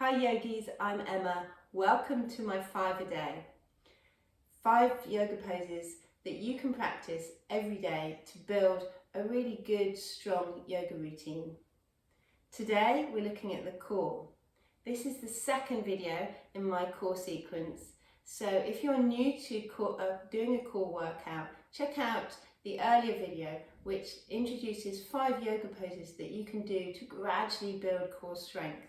Hi yogis, I'm Emma. Welcome to my 5 a day. 5 yoga poses that you can practice every day to build a really good, strong yoga routine. Today we're looking at the core. This is the second video in my core sequence. So if you're new to doing a core workout, check out the earlier video which introduces 5 yoga poses that you can do to gradually build core strength.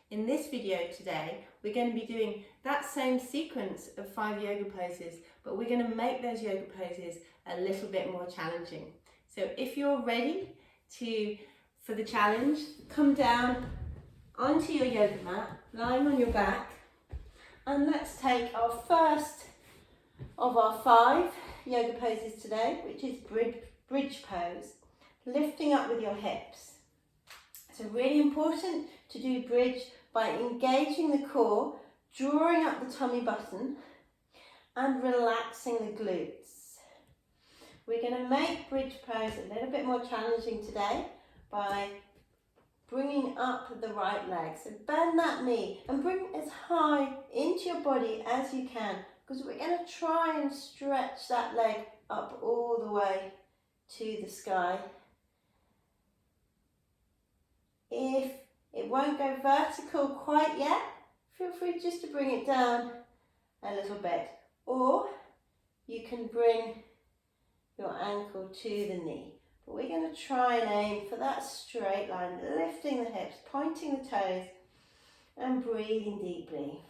In this video today, we're going to be doing that same sequence of 5 yoga poses, but we're going to make those yoga poses a little bit more challenging. So if you're ready for the challenge, come down onto your yoga mat, lying on your back, and let's take our first of our 5 yoga poses today, which is bridge pose, lifting up with your hips. So really important to do bridge by engaging the core, drawing up the tummy button and relaxing the glutes. We're going to make bridge pose a little bit more challenging today by bringing up the right leg. So bend that knee and bring as high into your body as you can, because we're going to try and stretch that leg up all the way to the sky. If it won't go vertical quite yet, feel free just to bring it down a little bit, or you can bring your ankle to the knee. But we're going to try and aim for that straight line, lifting the hips, pointing the toes and breathing deeply.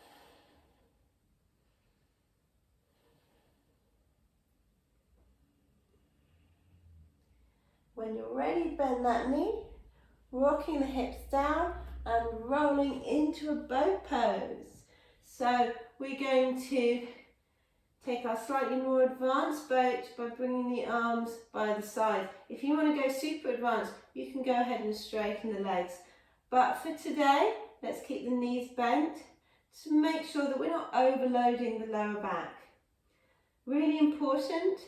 When you're ready, bend that knee, rocking the hips down and rolling into a boat pose. So we're going to take our slightly more advanced boat by bringing the arms by the side. If you want to go super advanced, you can go ahead and straighten the legs. But for today, let's keep the knees bent to make sure that we're not overloading the lower back. Really important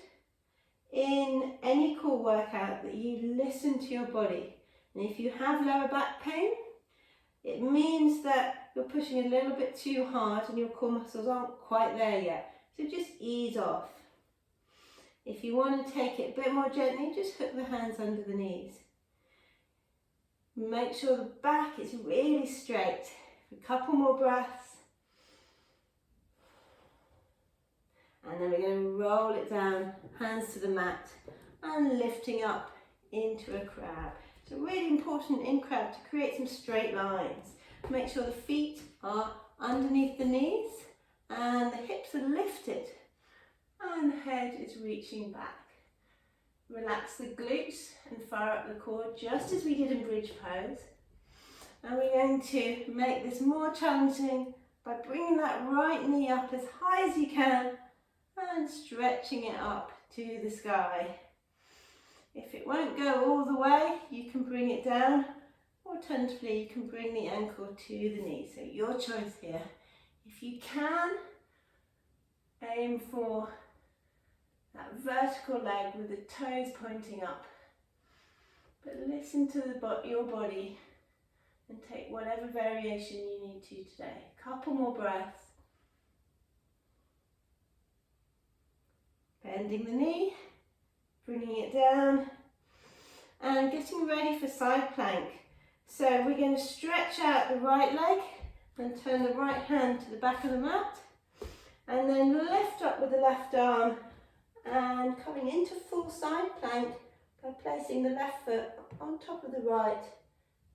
in any core workout that you listen to your body. And if you have lower back pain, it means that you're pushing a little bit too hard and your core muscles aren't quite there yet. So just ease off. If you want to take it a bit more gently, just hook the hands under the knees. Make sure the back is really straight. A couple more breaths. And then we're going to roll it down, hands to the mat, and lifting up into a crab. So really important in crab to create some straight lines. Make sure the feet are underneath the knees and the hips are lifted and the head is reaching back. Relax the glutes and fire up the core just as we did in bridge pose. And we're going to make this more challenging by bringing that right knee up as high as you can and stretching it up to the sky. If it won't go all the way, you can bring it down. Alternatively, you can bring the ankle to the knee. So your choice here. If you can, aim for that vertical leg with the toes pointing up. But listen to your body and take whatever variation you need to today. Couple more breaths. Bending the knee, bringing it down, and getting ready for side plank. So we're going to stretch out the right leg and turn the right hand to the back of the mat, and then lift up with the left arm and coming into full side plank by placing the left foot on top of the right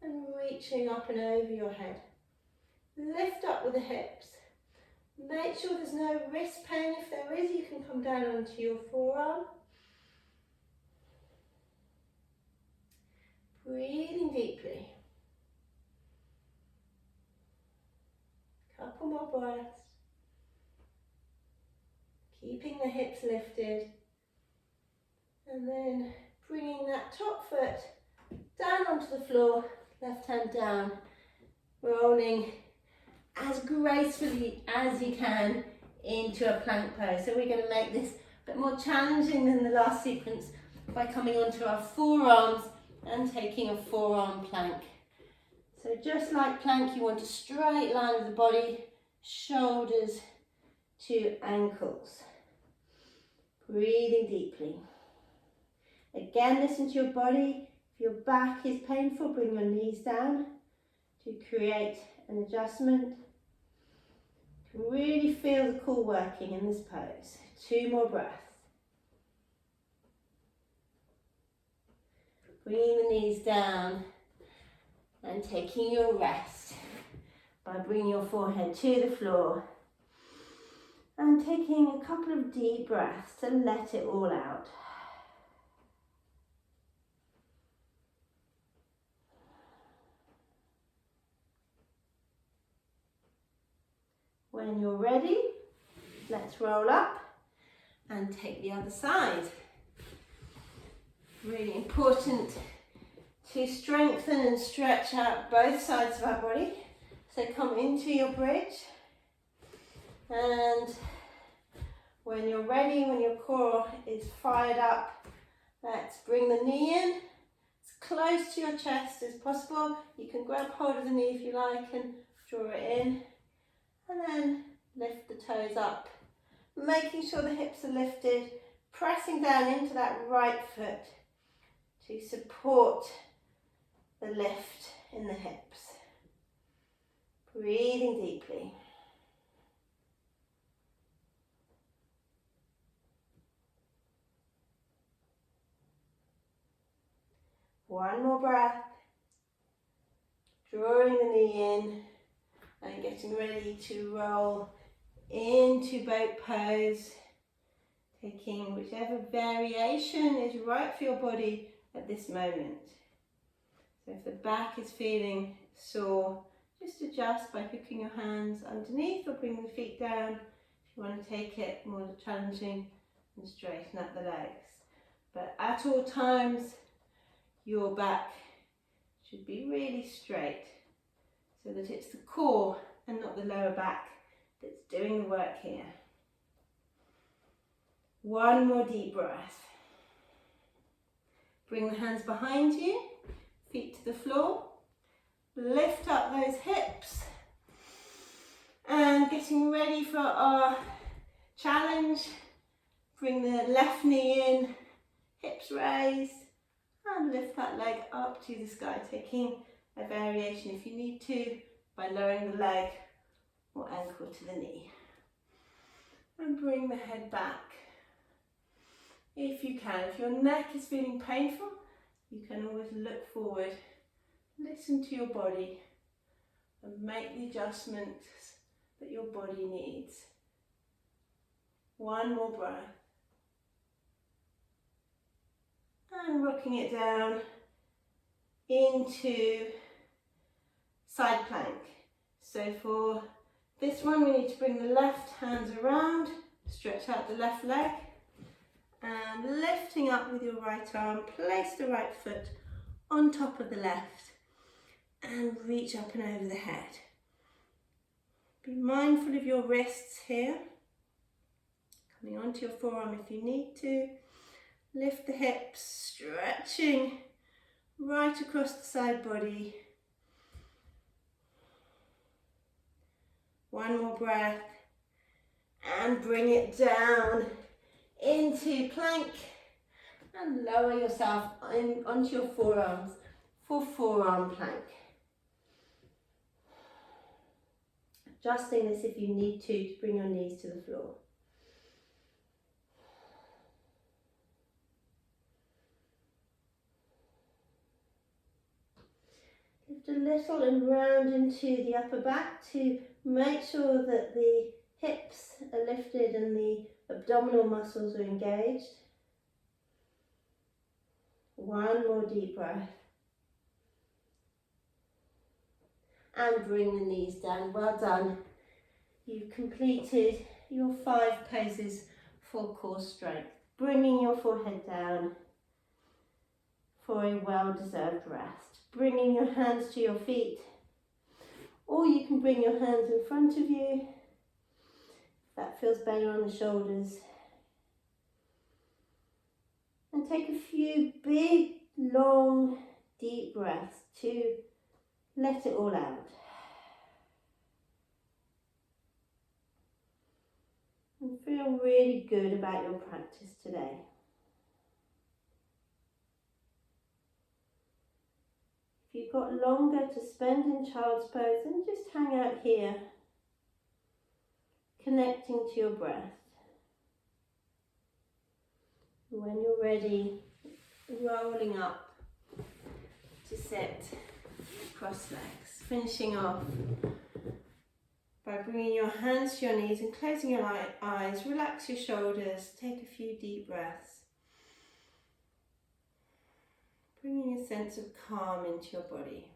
and reaching up and over your head. Lift up with the hips. Make sure there's no wrist pain. If there is, you can come down onto your forearm. Breathing deeply. Couple more breaths. Keeping the hips lifted. And then bringing that top foot down onto the floor, left hand down, rolling as gracefully as you can into a plank pose. So we're going to make this a bit more challenging than the last sequence by coming onto our forearms and taking a forearm plank. So just like plank, you want a straight line of the body, shoulders to ankles. Breathing deeply. Again, listen to your body. If your back is painful, bring your knees down to create an adjustment. Really feel the core working in this pose. 2 more breaths. Bringing the knees down and taking your rest by bringing your forehead to the floor and taking a couple of deep breaths to let it all out. When you're ready, let's roll up and take the other side. Really important to strengthen and stretch out both sides of our body. So come into your bridge, and when you're ready, when your core is fired up, let's bring the knee in as close to your chest as possible. You can grab hold of the knee if you like and draw it in, and then lift the toes up, making sure the hips are lifted, pressing down into that right foot to support the lift in the hips. Breathing deeply. One more breath. Drawing the knee in and getting ready to roll into boat pose. Taking whichever variation is right for your body at this moment. So if the back is feeling sore, just adjust by hooking your hands underneath or bring the feet down. If you want to take it more challenging, and straighten up the legs. But at all times, your back should be really straight so that it's the core and not the lower back that's doing the work here. One more deep breath. Bring the hands behind you, feet to the floor. Lift up those hips. And getting ready for our challenge. Bring the left knee in, hips raised, and lift that leg up to the sky, taking a variation if you need to by lowering the leg or ankle to the knee. And bring the head back. If you can, if your neck is feeling painful, you can always look forward, listen to your body and make the adjustments that your body needs. One more breath. And rocking it down into side plank. So for this one, we need to bring the left hands around, stretch out the left leg, and lifting up with your right arm, place the right foot on top of the left and reach up and over the head. Be mindful of your wrists here, coming onto your forearm if you need to. Lift the hips, stretching right across the side body. One more breath and bring it down into plank and lower yourself onto your forearms for forearm plank. Adjusting this if you need to bring your knees to the floor. Lift a little and round into the upper back to make sure that the hips are lifted and the abdominal muscles are engaged. One more deep breath. And bring the knees down. Well done. You've completed your 5 poses for core strength. Bringing your forehead down for a well-deserved rest. Bringing your hands to your feet. Or you can bring your hands in front of you. That feels better on the shoulders. And take a few big, long, deep breaths to let it all out. And feel really good about your practice today. If you've got longer to spend in child's pose, then just hang out here, connecting to your breath. When you're ready, rolling up to sit cross legs, finishing off by bringing your hands to your knees and closing your eyes. Relax your shoulders, take a few deep breaths, bringing a sense of calm into your body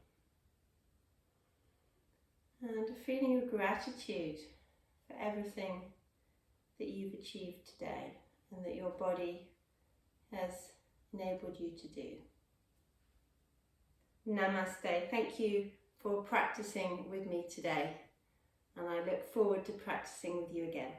and a feeling of gratitude for everything that you've achieved today and that your body has enabled you to do. Namaste. Thank you for practicing with me today, and I look forward to practicing with you again.